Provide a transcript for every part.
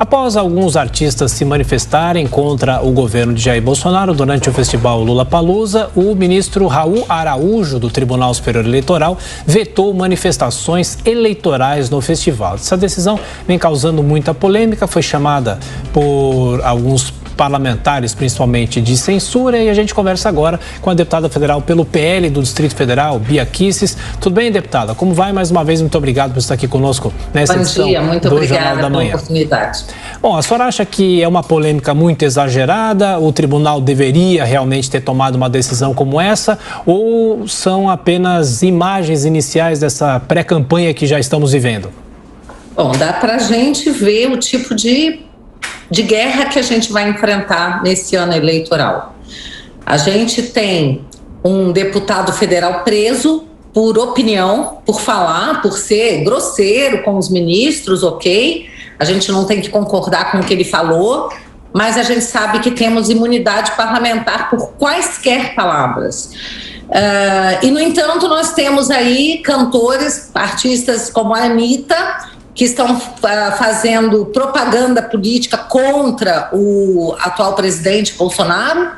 Após alguns artistas se manifestarem contra o governo de Jair Bolsonaro durante o festival Lollapalooza, o ministro Raul Araújo, do Tribunal Superior Eleitoral, vetou manifestações eleitorais no festival. Essa decisão vem causando muita polêmica, foi chamada por alguns parlamentares, principalmente de censura, e a gente conversa agora com a deputada federal pelo PL do Distrito Federal, Bia Kicis. Tudo bem, deputada? Como vai? Mais uma vez, muito obrigado por estar aqui conosco nessa edição do Jornal da Manhã. Bom dia, muito obrigada pela oportunidade. Bom, a senhora acha que é uma polêmica muito exagerada? O tribunal deveria realmente ter tomado uma decisão como essa? Ou são apenas imagens iniciais dessa pré-campanha que já estamos vivendo? Bom, dá para a gente ver o tipo de guerra que a gente vai enfrentar nesse ano eleitoral. A gente tem um deputado federal preso por opinião, por falar, por ser grosseiro com os ministros, ok? A gente não tem que concordar com o que ele falou, mas a gente sabe que temos imunidade parlamentar por quaisquer palavras. E, no entanto, nós temos aí cantores, artistas como a Anitta, que estão fazendo propaganda política contra o atual presidente Bolsonaro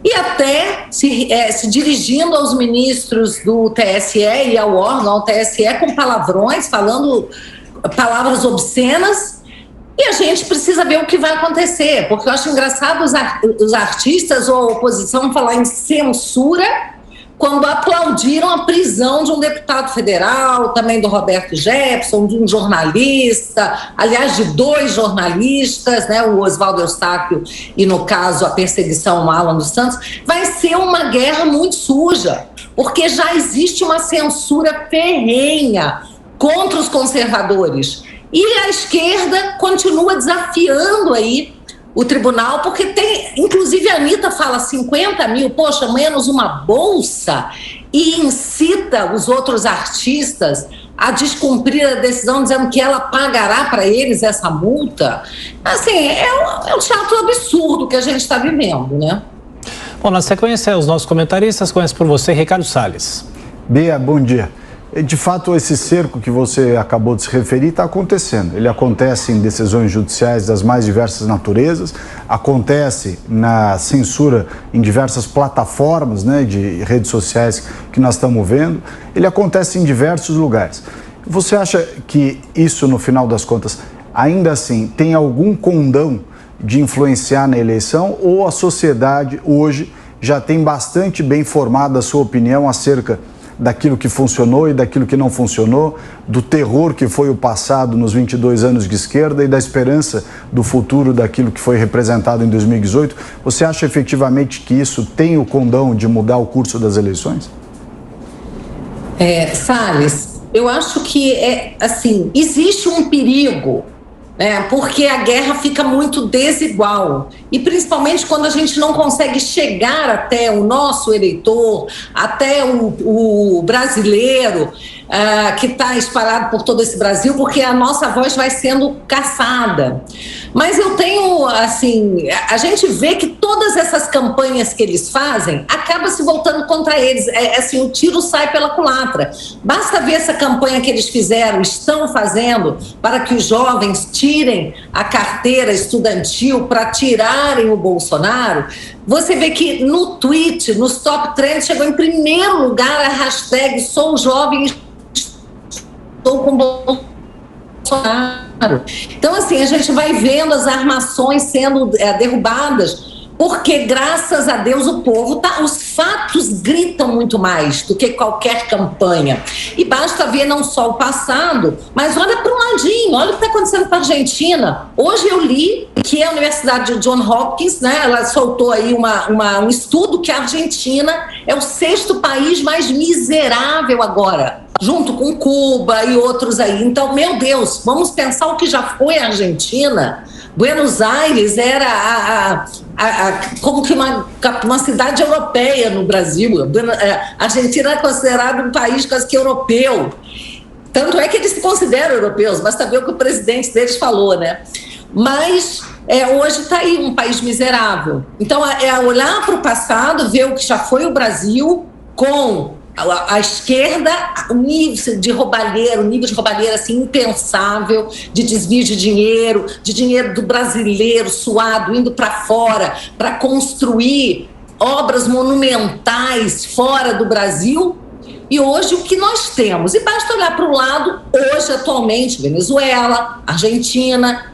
e até se dirigindo aos ministros do TSE e ao órgão, ao TSE, com palavrões, falando palavras obscenas. E a gente precisa ver o que vai acontecer, porque eu acho engraçado os artistas ou a oposição falar em censura quando aplaudiram a prisão de um deputado federal, também do Roberto Jefferson, de um jornalista, aliás, de 2 jornalistas, né, o Oswaldo Eustáquio e, no caso, a perseguição ao Alan dos Santos. Vai ser uma guerra muito suja, porque já existe uma censura ferrenha contra os conservadores. E a esquerda continua desafiando aí o tribunal, porque tem, inclusive a Anitta fala 50 mil, poxa, menos uma bolsa, e incita os outros artistas a descumprir a decisão, dizendo que ela pagará para eles essa multa. Assim, é um teatro absurdo que a gente está vivendo, né? Bom, na sequência, os nossos comentaristas, começam por você, Ricardo Salles. Bia, bom dia. De fato, esse cerco que você acabou de se referir está acontecendo. Ele acontece em decisões judiciais das mais diversas naturezas, acontece na censura em diversas plataformas, né, de redes sociais que nós estamos vendo. Ele acontece em diversos lugares. Você acha que isso, no final das contas, ainda assim tem algum condão de influenciar na eleição, ou a sociedade hoje já tem bastante bem formada a sua opinião acerca daquilo que funcionou e daquilo que não funcionou, do terror que foi o passado nos 22 anos de esquerda e da esperança do futuro daquilo que foi representado em 2018? Você acha efetivamente que isso tem o condão de mudar o curso das eleições? Salles, eu acho que assim, existe um perigo, porque a guerra fica muito desigual, e principalmente quando a gente não consegue chegar até o nosso eleitor, até o brasileiro que está espalhado por todo esse Brasil, porque a nossa voz vai sendo caçada. Mas eu tenho, assim, a gente vê que todas essas campanhas que eles fazem acaba se voltando contra eles. Assim, o tiro sai pela culatra. Basta ver essa campanha que eles estão fazendo para que os jovens tirem a carteira estudantil para tirarem o Bolsonaro. Você vê que no tweet, nos top trends, chegou em primeiro lugar a hashtag "Sou jovem, estou com Bolsonaro". Então, assim, a gente vai vendo as armações sendo derrubadas, porque, graças a Deus, o povo os fatos gritam muito mais do que qualquer campanha. E basta ver não só o passado, mas olha para um ladinho, olha o que está acontecendo com a Argentina. Hoje eu li que a Universidade de Johns Hopkins, né, ela soltou aí um estudo que a Argentina é o 6º país mais miserável agora, junto com Cuba e outros aí. Então, meu Deus, vamos pensar o que já foi a Argentina. Buenos Aires era como que uma cidade europeia no Brasil. A Argentina é considerada um país quase que europeu. Tanto é que eles se consideram europeus, basta ver o que o presidente deles falou, né? Mas hoje está aí um país miserável. Então, olhar para o passado, ver o que já foi o Brasil, com a esquerda, o nível de roubalheira assim, impensável, de desvio de dinheiro do brasileiro suado, indo para fora, para construir obras monumentais fora do Brasil. E hoje o que nós temos? E basta olhar para o lado, hoje, atualmente, Venezuela, Argentina,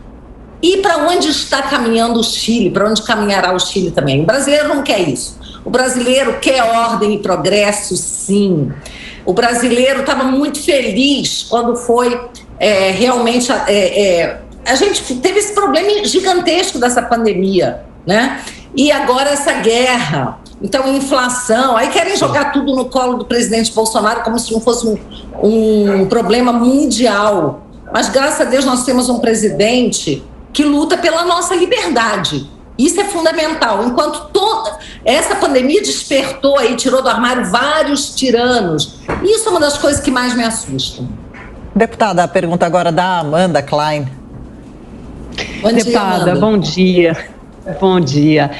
e para onde está caminhando o Chile, para onde caminhará o Chile também. O brasileiro não quer isso. O brasileiro quer ordem e progresso, sim. O brasileiro estava muito feliz quando foi realmente... a gente teve esse problema gigantesco dessa pandemia, né? E agora essa guerra, então inflação, aí querem jogar tudo no colo do presidente Bolsonaro como se não fosse um problema mundial. Mas graças a Deus nós temos um presidente que luta pela nossa liberdade. Isso é fundamental. Enquanto essa pandemia despertou aí, tirou do armário vários tiranos. Isso é uma das coisas que mais me assustam. Deputada, a pergunta agora da Amanda Klein. Bom dia, Amanda. Bom dia. Bom dia.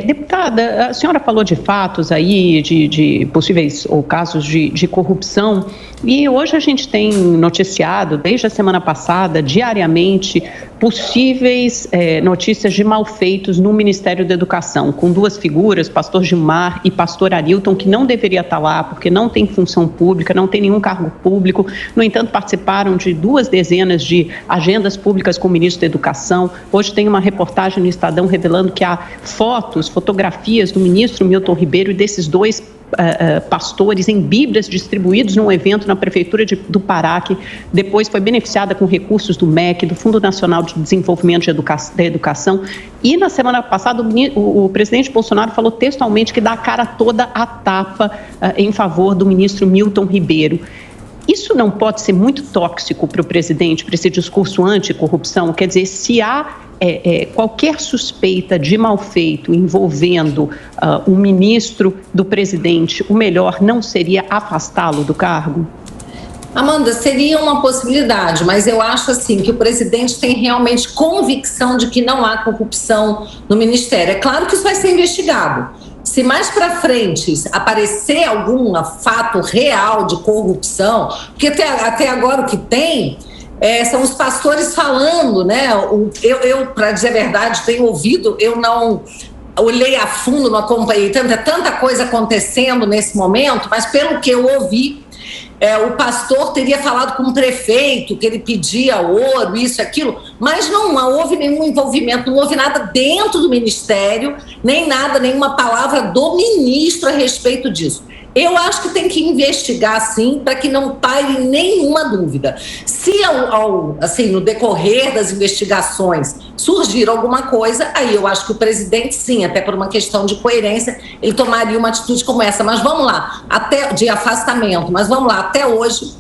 Deputada, a senhora falou de fatos aí, de possíveis ou casos de corrupção, e hoje a gente tem noticiado, desde a semana passada, diariamente, possíveis notícias de malfeitos no Ministério da Educação, com duas figuras, pastor Gilmar e pastor Arilton, que não deveria estar lá porque não tem função pública, não tem nenhum cargo público, no entanto participaram de 2 dezenas de agendas públicas com o ministro da Educação. Hoje tem uma reportagem no Estadão revelando que há fotografias do ministro Milton Ribeiro e desses 2 pastores em bíblias distribuídos num evento na Prefeitura do Pará, que depois foi beneficiada com recursos do MEC, do Fundo Nacional de Desenvolvimento da Educação. E na semana passada o presidente Bolsonaro falou textualmente que dá a cara toda a tapa em favor do ministro Milton Ribeiro. Isso não pode ser muito tóxico para o presidente, para esse discurso anticorrupção? Quer dizer, se há qualquer suspeita de malfeito envolvendo um ministro do presidente, o melhor não seria afastá-lo do cargo? Amanda, seria uma possibilidade, mas eu acho assim que o presidente tem realmente convicção de que não há corrupção no Ministério. É claro que isso vai ser investigado. Se mais para frente aparecer algum fato real de corrupção, porque até agora o que tem são os pastores falando, né? Eu para dizer a verdade, tenho ouvido, eu não olhei a fundo, não acompanhei tanta coisa acontecendo nesse momento, mas pelo que eu ouvi, o pastor teria falado com o prefeito, que ele pedia ouro, isso, aquilo, mas não houve nenhum envolvimento, não houve nada dentro do ministério, nenhuma palavra do ministro a respeito disso. Eu acho que tem que investigar, sim, para que não paire nenhuma dúvida. Se, assim, no decorrer das investigações surgir alguma coisa, aí eu acho que o presidente, sim, até por uma questão de coerência, ele tomaria uma atitude como essa. Mas vamos lá, de afastamento, mas vamos lá, até hoje,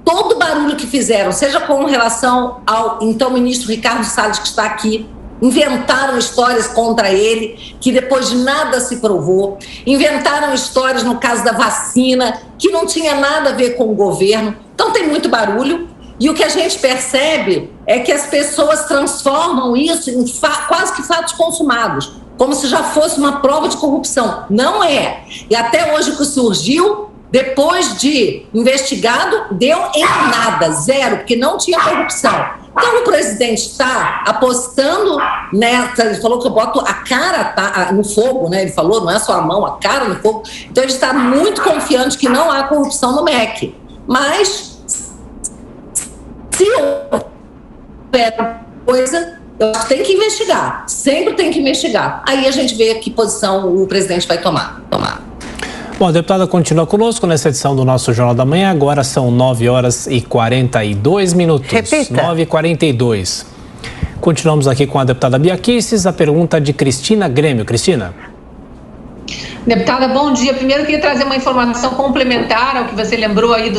todo barulho que fizeram, seja com relação ao então ministro Ricardo Salles, que está aqui, inventaram histórias contra ele, que depois de nada se provou. Inventaram histórias no caso da vacina, que não tinha nada a ver com o governo. Então tem muito barulho. E o que a gente percebe é que as pessoas transformam isso em quase que fatos consumados, como se já fosse uma prova de corrupção. Não é. E até hoje o que surgiu, depois de investigado, deu em nada, 0, porque não tinha corrupção. Então o presidente está apostando nessa, ele falou que eu boto a cara no fogo, né? Ele falou, não é só a mão, a cara no fogo. Então ele está muito confiante que não há corrupção no MEC. Mas se houver coisa, eu acho que tem que investigar, sempre tem que investigar. Aí a gente vê que posição o presidente vai tomar. Bom, a deputada continua conosco nessa edição do nosso Jornal da Manhã. Agora são 9h42. Repita. 9h42. Continuamos aqui com a deputada Bia Kicis. A pergunta de Cristina Grêmio. Cristina. Deputada, bom dia. Primeiro, eu queria trazer uma informação complementar ao que você lembrou aí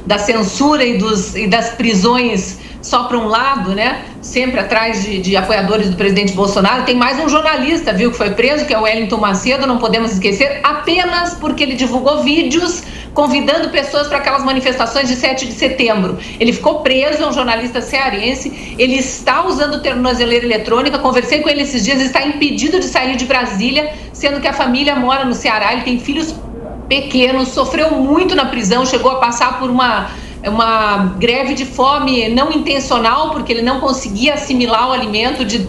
da censura e das prisões só para um lado, né? Sempre atrás de apoiadores do presidente Bolsonaro. Tem mais um jornalista, viu, que foi preso, que é o Wellington Macedo, não podemos esquecer, apenas porque ele divulgou vídeos convidando pessoas para aquelas manifestações de 7 de setembro. Ele ficou preso, é um jornalista cearense, ele está usando tornozeleira eletrônica, conversei com ele esses dias, está impedido de sair de Brasília, sendo que a família mora no Ceará, ele tem filhos pequeno, sofreu muito na prisão, chegou a passar por uma greve de fome não intencional, porque ele não conseguia assimilar o alimento de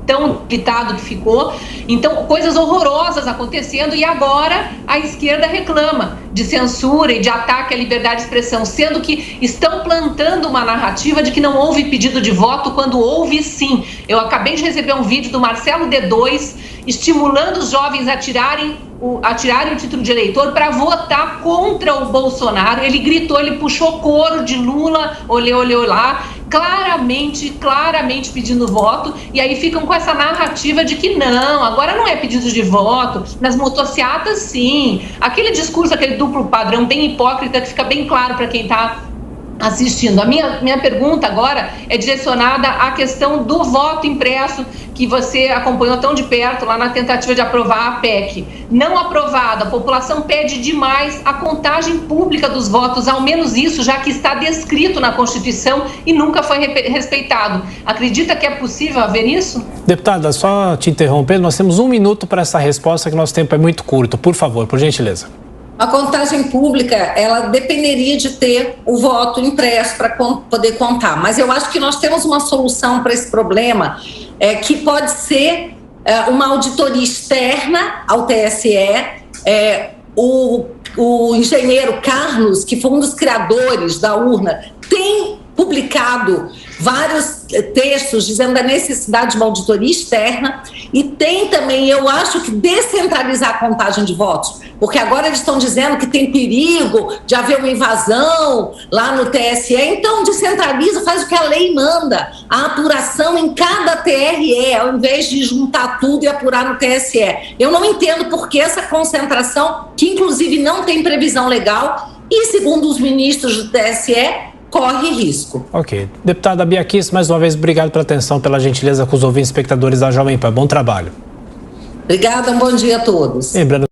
tão pitado que ficou. Então, coisas horrorosas acontecendo, e agora a esquerda reclama de censura e de ataque à liberdade de expressão, sendo que estão plantando uma narrativa de que não houve pedido de voto, quando houve sim. Eu acabei de receber um vídeo do Marcelo D2 estimulando os jovens a tirarem o título de eleitor para votar contra o Bolsonaro. Ele gritou, ele puxou coro de Lula, olê, olê, olá, claramente pedindo voto, e aí ficam com essa narrativa de que não, agora não é pedido de voto, nas motocicletas sim, aquele discurso, aquele duplo padrão bem hipócrita que fica bem claro para quem está assistindo. A minha pergunta agora é direcionada à questão do voto impresso, que você acompanhou tão de perto lá na tentativa de aprovar a PEC. Não aprovada, a população pede demais a contagem pública dos votos, ao menos isso, já que está descrito na Constituição e nunca foi respeitado. Acredita que é possível haver isso? Deputada, só te interrompendo, nós temos 1 minuto para essa resposta, que nosso tempo é muito curto. Por favor, por gentileza. A contagem pública, ela dependeria de ter o voto impresso para poder contar. Mas eu acho que nós temos uma solução para esse problema, que pode ser uma auditoria externa ao TSE. O engenheiro Carlos, que foi um dos criadores da urna, tem publicado vários textos dizendo da necessidade de uma auditoria externa, e tem também, eu acho, que descentralizar a contagem de votos, porque agora eles estão dizendo que tem perigo de haver uma invasão lá no TSE. Então descentraliza, faz o que a lei manda, a apuração em cada TRE, ao invés de juntar tudo e apurar no TSE. Eu não entendo por que essa concentração, que inclusive não tem previsão legal, e segundo os ministros do TSE, corre risco. Ok. Deputada Bia Kicis, mais uma vez, obrigado pela atenção, pela gentileza com os ouvintes espectadores da Jovem Pan. Bom trabalho. Obrigada, um bom dia a todos. Lembrando